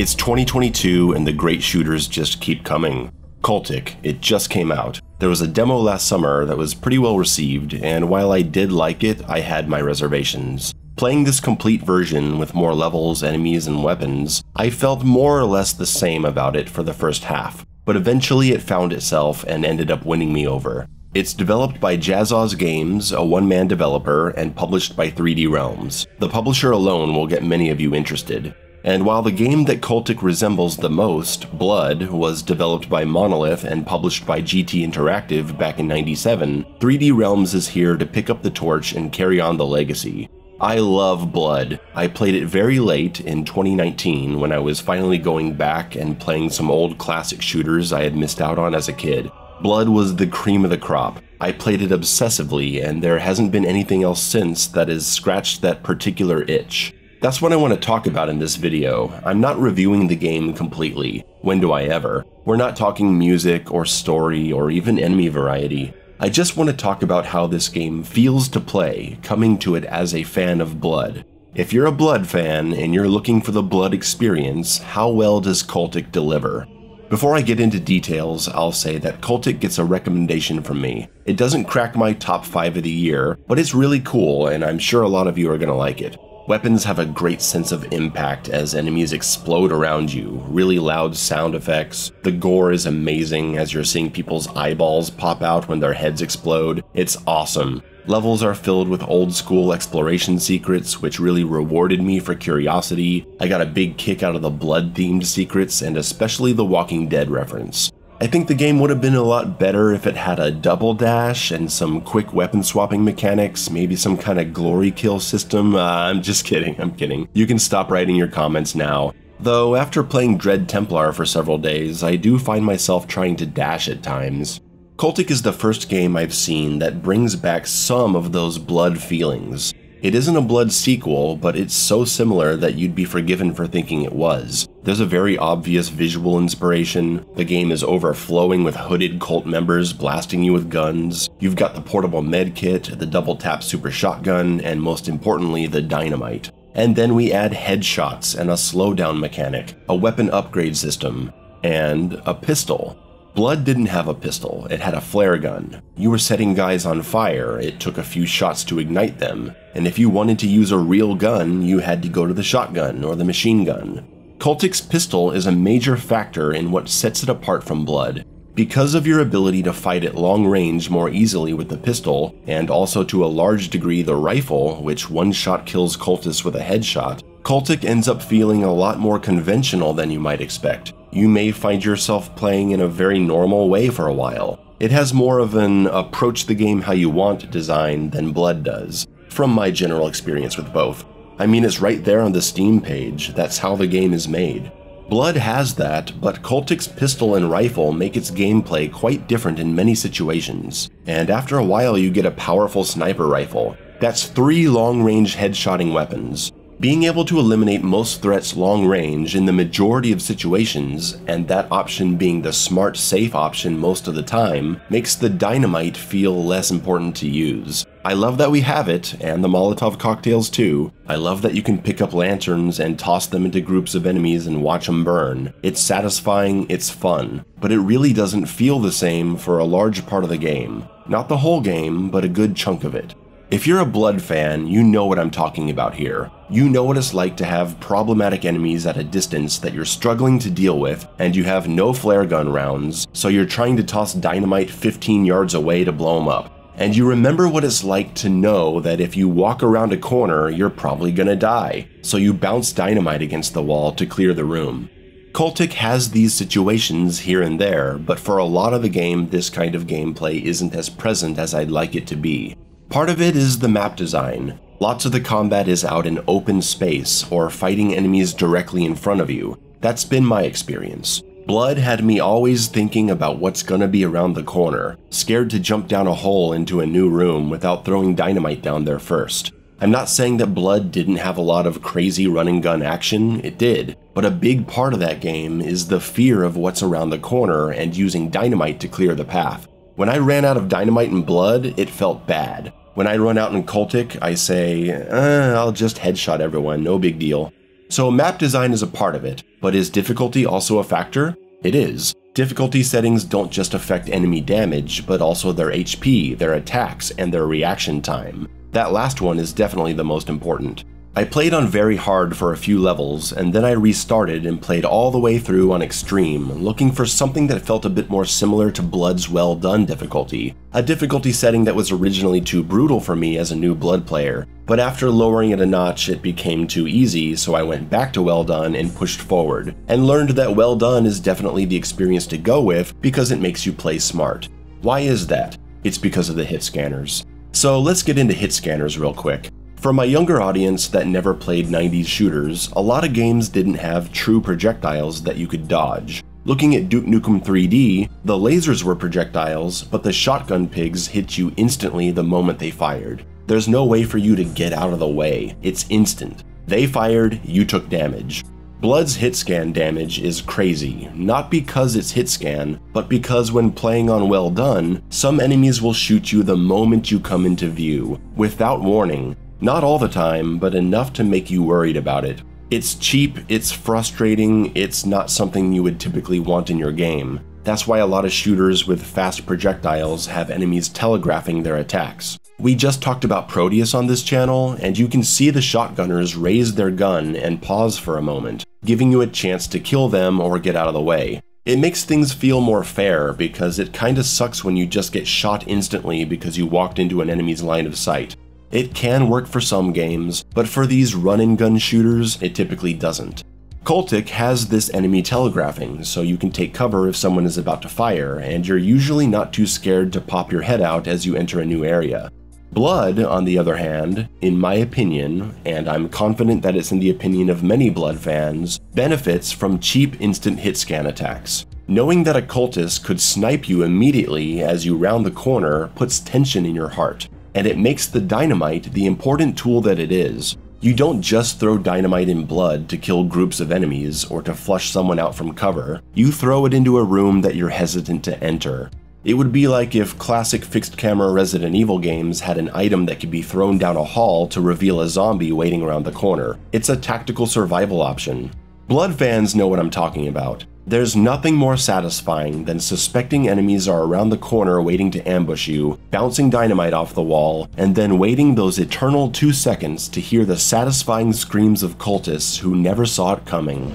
It's 2022 and the great shooters just keep coming. Cultic, it just came out. There was a demo last summer that was pretty well received, and while I did like it, I had my reservations. Playing this complete version with more levels, enemies, and weapons, I felt more or less the same about it for the first half, but eventually it found itself and ended up winning me over. It's developed by Jazzoz Games, a one-man developer, and published by 3D Realms. The publisher alone will get many of you interested. And while the game that Cultic resembles the most, Blood, was developed by Monolith and published by GT Interactive back in '97, 3D Realms is here to pick up the torch and carry on the legacy. I love Blood. I played it very late in 2019 when I was finally going back and playing some old classic shooters I had missed out on as a kid. Blood was the cream of the crop. I played it obsessively, and there hasn't been anything else since that has scratched that particular itch. That's what I want to talk about in this video. I'm not reviewing the game completely. When do I ever? We're not talking music or story or even enemy variety. I just want to talk about how this game feels to play, coming to it as a fan of Blood. If you're a Blood fan and you're looking for the Blood experience, how well does Cultic deliver? Before I get into details, I'll say that Cultic gets a recommendation from me. It doesn't crack my top 5 of the year, but it's really cool and I'm sure a lot of you are gonna like it. Weapons have a great sense of impact as enemies explode around you, really loud sound effects. The gore is amazing as you're seeing people's eyeballs pop out when their heads explode. It's awesome. Levels are filled with old school exploration secrets, which really rewarded me for curiosity. I got a big kick out of the blood-themed secrets and especially the Walking Dead reference. I think the game would have been a lot better if it had a double dash and some quick weapon swapping mechanics, maybe some kind of glory kill system. I'm just kidding, I'm kidding. You can stop writing your comments now. Though after playing Dread Templar for several days, I do find myself trying to dash at times. Cultic is the first game I've seen that brings back some of those Blood feelings. It isn't a Blood sequel, but it's so similar that you'd be forgiven for thinking it was. There's a very obvious visual inspiration, the game is overflowing with hooded cult members blasting you with guns, you've got the portable medkit, the double tap super shotgun, and most importantly the dynamite. And then we add headshots and a slowdown mechanic, a weapon upgrade system, and a pistol. Blood didn't have a pistol, it had a flare gun. You were setting guys on fire, it took a few shots to ignite them, and if you wanted to use a real gun, you had to go to the shotgun or the machine gun. Cultic's pistol is a major factor in what sets it apart from Blood. Because of your ability to fight at long range more easily with the pistol, and also to a large degree the rifle, which one shot kills cultists with a headshot, Cultic ends up feeling a lot more conventional than you might expect. You may find yourself playing in a very normal way for a while. It has more of an approach the game how you want design than Blood does, from my general experience with both. I mean, it's right there on the Steam page, that's how the game is made. Blood has that, but Cultic's pistol and rifle make its gameplay quite different in many situations. And after a while you get a powerful sniper rifle. That's 3 long-range headshotting weapons. Being able to eliminate most threats long range in the majority of situations, and that option being the smart, safe option most of the time, makes the dynamite feel less important to use. I love that we have it, and the Molotov cocktails too. I love that you can pick up lanterns and toss them into groups of enemies and watch them burn. It's satisfying, it's fun, but it really doesn't feel the same for a large part of the game. Not the whole game, but a good chunk of it. If you're a Blood fan, you know what I'm talking about here. You know what it's like to have problematic enemies at a distance that you're struggling to deal with, and you have no flare gun rounds, so you're trying to toss dynamite 15 yards away to blow them up. And you remember what it's like to know that if you walk around a corner, you're probably gonna die, so you bounce dynamite against the wall to clear the room. Cultic has these situations here and there, but for a lot of the game, this kind of gameplay isn't as present as I'd like it to be. Part of it is the map design. Lots of the combat is out in open space, or fighting enemies directly in front of you. That's been my experience. Blood had me always thinking about what's gonna be around the corner, scared to jump down a hole into a new room without throwing dynamite down there first. I'm not saying that Blood didn't have a lot of crazy run and gun action, it did, but a big part of that game is the fear of what's around the corner and using dynamite to clear the path. When I ran out of dynamite in Blood, it felt bad. When I run out in Cultic, I say, I'll just headshot everyone, no big deal. So map design is a part of it, but is difficulty also a factor? It is. Difficulty settings don't just affect enemy damage, but also their HP, their attacks, and their reaction time. That last one is definitely the most important. I played on very hard for a few levels, and then I restarted and played all the way through on extreme, looking for something that felt a bit more similar to Blood's Well Done difficulty, a difficulty setting that was originally too brutal for me as a new Blood player, but after lowering it a notch it became too easy, so I went back to Well Done and pushed forward, and learned that Well Done is definitely the experience to go with because it makes you play smart. Why is that? It's because of the hit scanners. So let's get into hit scanners real quick. For my younger audience that never played 90s shooters, a lot of games didn't have true projectiles that you could dodge. Looking at Duke Nukem 3D, the lasers were projectiles, but the shotgun pigs hit you instantly the moment they fired. There's no way for you to get out of the way, it's instant. They fired, you took damage. Blood's hit scan damage is crazy, not because it's hit scan, but because when playing on Well Done, some enemies will shoot you the moment you come into view, without warning. Not all the time, but enough to make you worried about it. It's cheap, it's frustrating, it's not something you would typically want in your game. That's why a lot of shooters with fast projectiles have enemies telegraphing their attacks. We just talked about Proteus on this channel, and you can see the shotgunners raise their gun and pause for a moment, giving you a chance to kill them or get out of the way. It makes things feel more fair because it kinda sucks when you just get shot instantly because you walked into an enemy's line of sight. It can work for some games, but for these run-and-gun shooters, it typically doesn't. Cultic has this enemy telegraphing, so you can take cover if someone is about to fire, and you're usually not too scared to pop your head out as you enter a new area. Blood, on the other hand, in my opinion, and I'm confident that it's in the opinion of many Blood fans, benefits from cheap instant hit scan attacks. Knowing that a cultist could snipe you immediately as you round the corner puts tension in your heart. And it makes the dynamite the important tool that it is. You don't just throw dynamite in Blood to kill groups of enemies or to flush someone out from cover, you throw it into a room that you're hesitant to enter. It would be like if classic fixed camera Resident Evil games had an item that could be thrown down a hall to reveal a zombie waiting around the corner. It's a tactical survival option. Blood fans know what I'm talking about. There's nothing more satisfying than suspecting enemies are around the corner waiting to ambush you, bouncing dynamite off the wall, and then waiting those eternal 2 seconds to hear the satisfying screams of cultists who never saw it coming.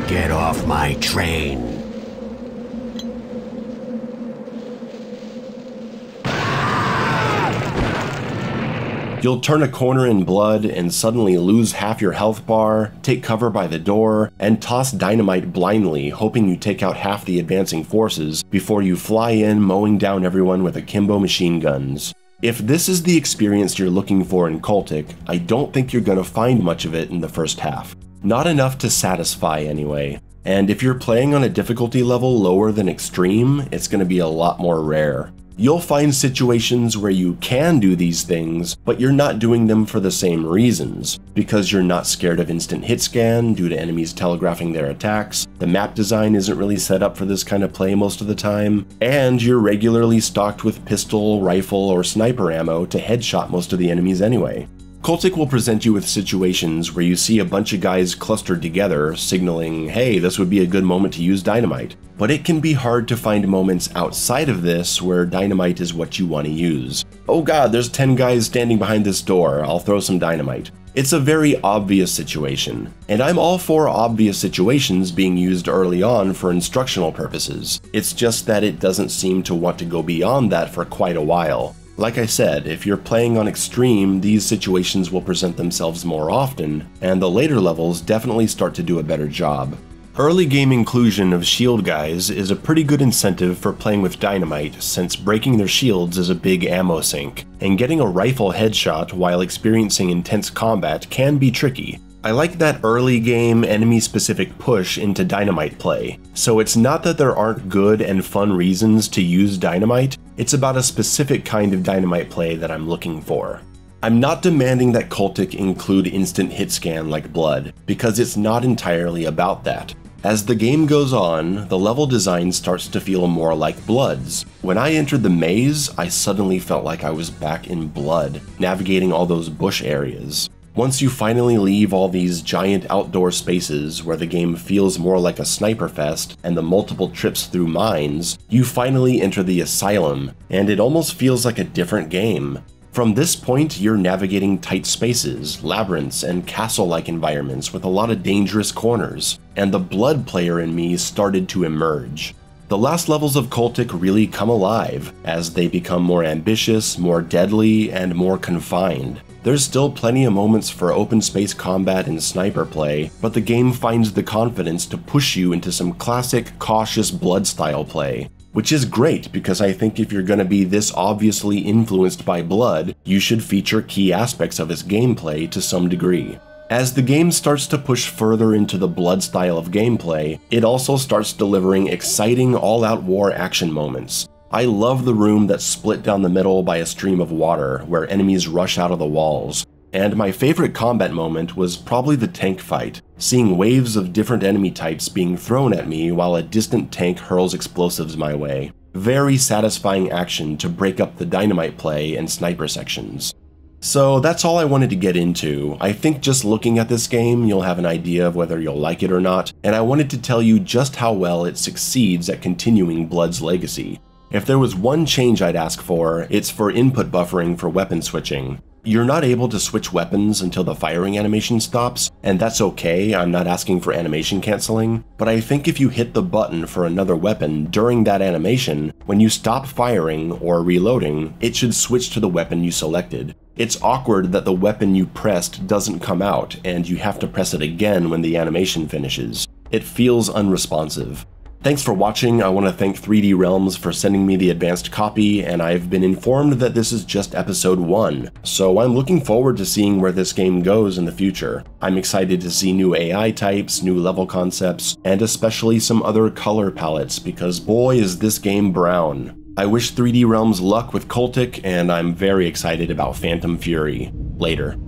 Get off my train. You'll turn a corner in Blood and suddenly lose half your health bar, take cover by the door, and toss dynamite blindly, hoping you take out half the advancing forces before you fly in mowing down everyone with akimbo machine guns. If this is the experience you're looking for in Cultic, I don't think you're gonna find much of it in the first half. Not enough to satisfy anyway. And if you're playing on a difficulty level lower than extreme, it's gonna be a lot more rare. You'll find situations where you can do these things, but you're not doing them for the same reasons. Because you're not scared of instant hit scan due to enemies telegraphing their attacks, the map design isn't really set up for this kind of play most of the time, and you're regularly stocked with pistol, rifle, or sniper ammo to headshot most of the enemies anyway. Cultic will present you with situations where you see a bunch of guys clustered together, signaling, hey, this would be a good moment to use dynamite. But it can be hard to find moments outside of this where dynamite is what you want to use. Oh god, there's 10 guys standing behind this door, I'll throw some dynamite. It's a very obvious situation, and I'm all for obvious situations being used early on for instructional purposes. It's just that it doesn't seem to want to go beyond that for quite a while. Like I said, if you're playing on extreme, these situations will present themselves more often, and the later levels definitely start to do a better job. Early game inclusion of shield guys is a pretty good incentive for playing with dynamite, since breaking their shields is a big ammo sink, and getting a rifle headshot while experiencing intense combat can be tricky. I like that early game enemy-specific push into dynamite play, so it's not that there aren't good and fun reasons to use dynamite, it's about a specific kind of dynamite play that I'm looking for. I'm not demanding that Cultic include instant hit scan like Blood, because it's not entirely about that. As the game goes on, the level design starts to feel more like Blood's. When I entered the maze, I suddenly felt like I was back in Blood, navigating all those bush areas. Once you finally leave all these giant outdoor spaces where the game feels more like a sniper fest and the multiple trips through mines, you finally enter the asylum, and it almost feels like a different game. From this point, you're navigating tight spaces, labyrinths, and castle-like environments with a lot of dangerous corners, and the Blood player in me started to emerge. The last levels of Cultic really come alive, as they become more ambitious, more deadly, and more confined. There's still plenty of moments for open space combat and sniper play, but the game finds the confidence to push you into some classic, cautious Blood-style play. Which is great, because I think if you're going to be this obviously influenced by Blood, you should feature key aspects of its gameplay to some degree. As the game starts to push further into the Blood style of gameplay, it also starts delivering exciting all-out war action moments. I love the room that's split down the middle by a stream of water, where enemies rush out of the walls. And my favorite combat moment was probably the tank fight, seeing waves of different enemy types being thrown at me while a distant tank hurls explosives my way. Very satisfying action to break up the dynamite play and sniper sections. So that's all I wanted to get into. I think just looking at this game, you'll have an idea of whether you'll like it or not, and I wanted to tell you just how well it succeeds at continuing Blood's legacy. If there was one change I'd ask for, it's for input buffering for weapon switching. You're not able to switch weapons until the firing animation stops, and that's okay, I'm not asking for animation canceling, but I think if you hit the button for another weapon during that animation, when you stop firing or reloading, it should switch to the weapon you selected. It's awkward that the weapon you pressed doesn't come out, and you have to press it again when the animation finishes. It feels unresponsive. Thanks for watching. I want to thank 3D Realms for sending me the advanced copy, and I've been informed that this is just episode 1, so I'm looking forward to seeing where this game goes in the future. I'm excited to see new AI types, new level concepts, and especially some other color palettes, because boy is this game brown. I wish 3D Realms luck with Cultic, and I'm very excited about Phantom Fury. Later.